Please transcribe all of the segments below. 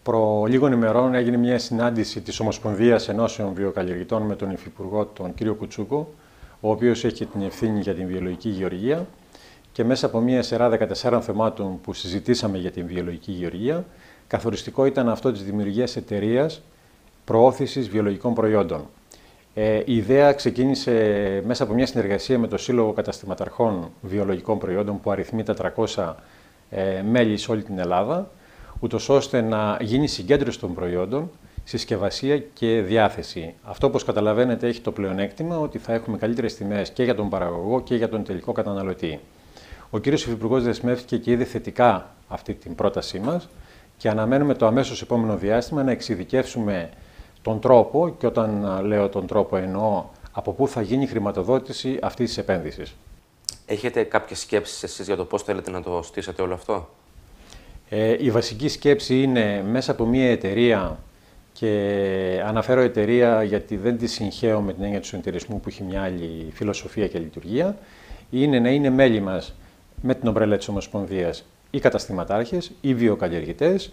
Προ λίγων ημερών έγινε μια συνάντηση της Ομοσπονδίας Ενώσεων Βιοκαλλιεργητών με τον Υφυπουργό, τον κύριο Κουτσούκο, ο οποίος έχει την ευθύνη για την βιολογική γεωργία, και μέσα από μια σειρά 14 θεμάτων που συζητήσαμε για την βιολογική γεωργία, καθοριστικό ήταν αυτό της δημιουργίας εταιρείας προώθησης βιολογικών προϊόντων. Η ιδέα ξεκίνησε μέσα από μια συνεργασία με το Σύλλογο Καταστηματαρχών Βιολογικών Προϊόντων, που αριθμεί τα 300 μέλη σε όλη την Ελλάδα, ούτως ώστε να γίνει συγκέντρωση των προϊόντων, συσκευασία και διάθεση. Αυτό, όπως καταλαβαίνετε, έχει το πλεονέκτημα ότι θα έχουμε καλύτερες τιμές και για τον παραγωγό και για τον τελικό καταναλωτή. Ο κύριος Υφυπουργός δεσμεύτηκε και είδε θετικά αυτή την πρότασή μας και αναμένουμε το αμέσως επόμενο διάστημα να εξειδικεύσουμε τον τρόπο, και όταν λέω τον τρόπο εννοώ από πού θα γίνει η χρηματοδότηση αυτής της επένδυσης. Έχετε κάποιες σκέψεις εσείς για το πώς θέλετε να το στήσετε όλο αυτό? Η βασική σκέψη είναι μέσα από μια εταιρεία, και αναφέρω εταιρεία γιατί δεν τη συγχαίω με την έννοια του συνεταιρισμού που έχει μια άλλη φιλοσοφία και λειτουργία, είναι να είναι μέλη μας με την ομπρέλα της Ομοσπονδίας οι καταστηματάρχες, οι βιοκαλλιεργητές,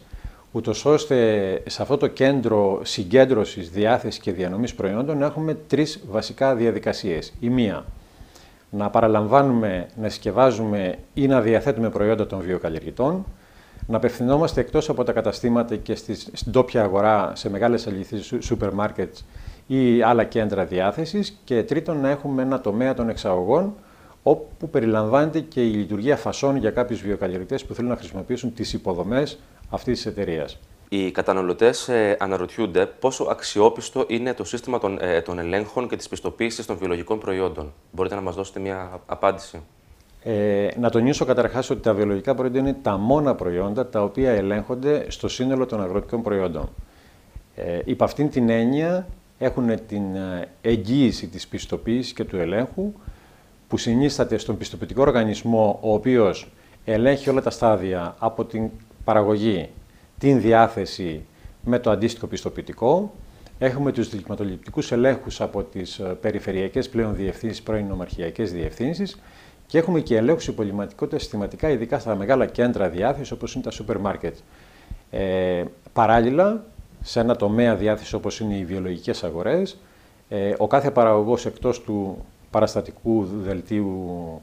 ούτως ώστε σε αυτό το κέντρο συγκέντρωσης, διάθεσης και διανομής προϊόντων να έχουμε τρεις βασικά διαδικασίες. Η μία, να παραλαμβάνουμε, να συσκευάζουμε ή να διαθέτουμε προϊόντα των βιοκαλλιεργητών, να απευθυνόμαστε εκτός από τα καταστήματα και στην τόπια αγορά, σε μεγάλες αληθείς σούπερ μάρκετ ή άλλα κέντρα διάθεσης, και τρίτον, να έχουμε ένα τομέα των εξαγωγών, όπου περιλαμβάνεται και η λειτουργία φασών για κάποιους βιοκαλλιεργητές που θέλουν να χρησιμοποιήσουν τις υποδομές αυτής της εταιρείας. Οι καταναλωτές αναρωτιούνται πόσο αξιόπιστο είναι το σύστημα των ελέγχων και της πιστοποίησης των βιολογικών προϊόντων. Μπορείτε να μας δώσετε μια απάντηση? Να τονίσω καταρχάς ότι τα βιολογικά προϊόντα είναι τα μόνα προϊόντα τα οποία ελέγχονται στο σύνολο των αγροτικών προϊόντων. Υπ' αυτήν την έννοια έχουν την εγγύηση της πιστοποίησης και του ελέγχου, που συνίσταται στον πιστοποιητικό οργανισμό, ο οποίος ελέγχει όλα τα στάδια από την παραγωγή, την διάθεση με το αντίστοιχο πιστοποιητικό. Έχουμε τους δειγματοληπτικούς ελέγχους από τις περιφερειακές πλέον διευθύνσεις, πρώην νομαρχιακές διευθύνσεις, και έχουμε και ελέγχους υπολειμματικότητας συστηματικά, ειδικά στα μεγάλα κέντρα διάθεσης όπως είναι τα σούπερ μάρκετ. Παράλληλα, σε ένα τομέα διάθεσης όπως είναι οι βιολογικές αγορές, ο κάθε παραγωγός, εκτός του παραστατικού δελτίου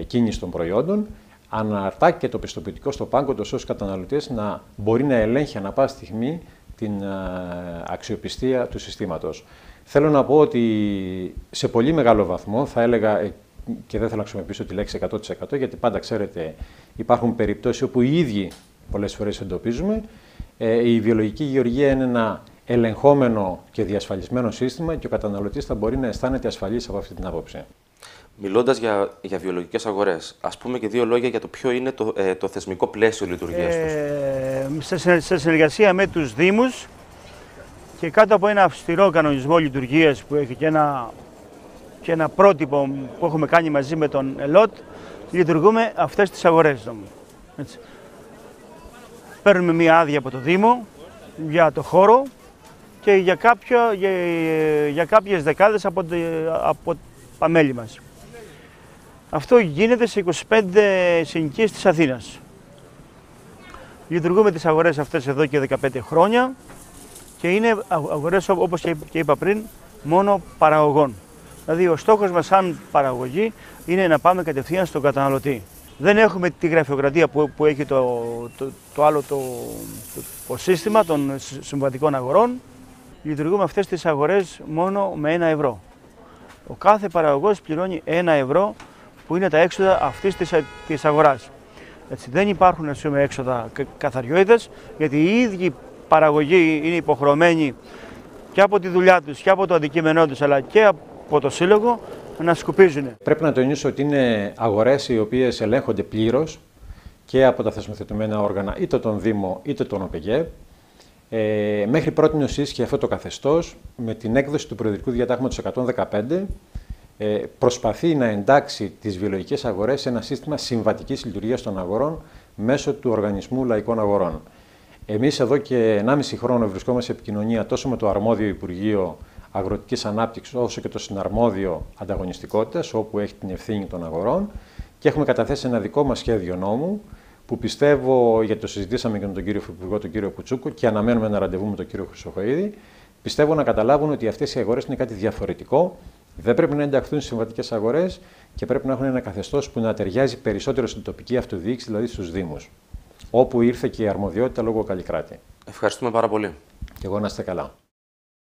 κίνησης των προϊόντων, αναρτά και το πιστοποιητικό στο πάγκο του, ως καταναλωτές να μπορεί να ελέγχει ανά πάσα στιγμή την αξιοπιστία του συστήματος. Θέλω να πω ότι σε πολύ μεγάλο βαθμό, θα έλεγα, και δεν θέλω να χρησιμοποιήσω τη λέξη 100%, γιατί πάντα ξέρετε υπάρχουν περιπτώσεις όπου οι ίδιοι πολλές φορές εντοπίζουμε, η βιολογική γεωργία είναι ένα ελεγχόμενο και διασφαλισμένο σύστημα και ο καταναλωτής θα μπορεί να αισθάνεται ασφαλής από αυτή την άποψη. Μιλώντας για βιολογικές αγορές, ας πούμε και δύο λόγια για το ποιο είναι το θεσμικό πλαίσιο λειτουργίας τους. Σε συνεργασία με τους Δήμους και κάτω από ένα αυστηρό κανονισμό λειτουργίας που έχει και ένα πρότυπο που έχουμε κάνει μαζί με τον ΕΛΟΤ, λειτουργούμε αυτές τις αγορές. Έτσι. Παίρνουμε μία άδεια από το Δήμο για το χώρο και για κάποιες δεκάδες από τα μέλη μας. Αυτό γίνεται σε 25 συνοικίες της Αθήνας. Λειτουργούμε τις αγορές αυτές εδώ και 15 χρόνια και είναι αγορές, όπως και είπα πριν, μόνο παραγωγών. Δηλαδή ο στόχος μας σαν παραγωγή είναι να πάμε κατευθείαν στον καταναλωτή. Δεν έχουμε τη γραφειοκρατία που έχει το άλλο το σύστημα των συμβατικών αγορών. Λειτουργούμε αυτές τις αγορές μόνο με 1 ευρώ. Ο κάθε παραγωγός πληρώνει 1 ευρώ που είναι τα έξοδα αυτής της αγοράς. Έτσι, δεν υπάρχουν έξοδα καθαριότητας, γιατί οι ίδιοι παραγωγοί είναι υποχρεωμένοι και από τη δουλειά τους και από το αντικείμενό τους, αλλά και από το σύλλογο να σκουπίζουν. Πρέπει να τονίσω ότι είναι αγορές οι οποίες ελέγχονται πλήρως και από τα θεσμοθετημένα όργανα, είτε τον Δήμο είτε τον ΟΠΕΓΕ. Μέχρι πρότινος ίσχυε αυτό το καθεστώς. Με την έκδοση του Προεδρικού Διατάγματος 115 προσπαθεί να εντάξει τις βιολογικές αγορές σε ένα σύστημα συμβατικής λειτουργίας των αγορών μέσω του Οργανισμού Λαϊκών Αγορών. Εμείς εδώ και 1,5 χρόνο βρισκόμαστε σε επικοινωνία τόσο με το αρμόδιο Υπουργείο Αγροτικής Ανάπτυξης όσο και το συναρμόδιο Ανταγωνιστικότητας, όπου έχει την ευθύνη των αγορών, και έχουμε καταθέσει ένα δικό μας σχέδιο νόμου που πιστεύω, γιατί το συζητήσαμε και με τον κύριο Υφυπουργό, τον κύριο Κουτσούκο, και αναμένουμε ένα ραντεβού με τον κύριο Χρυσοχοΐδη, πιστεύω να καταλάβουν ότι αυτές οι αγορές είναι κάτι διαφορετικό. Δεν πρέπει να ενταχθούν στις συμβατικές αγορές και πρέπει να έχουν ένα καθεστώς που να ταιριάζει περισσότερο στην τοπική αυτοδιοίκηση, δηλαδή στους Δήμους, όπου ήρθε και η αρμοδιότητα λόγω Καλλικράτη. Ευχαριστούμε πάρα πολύ. Και εγώ να είστε καλά.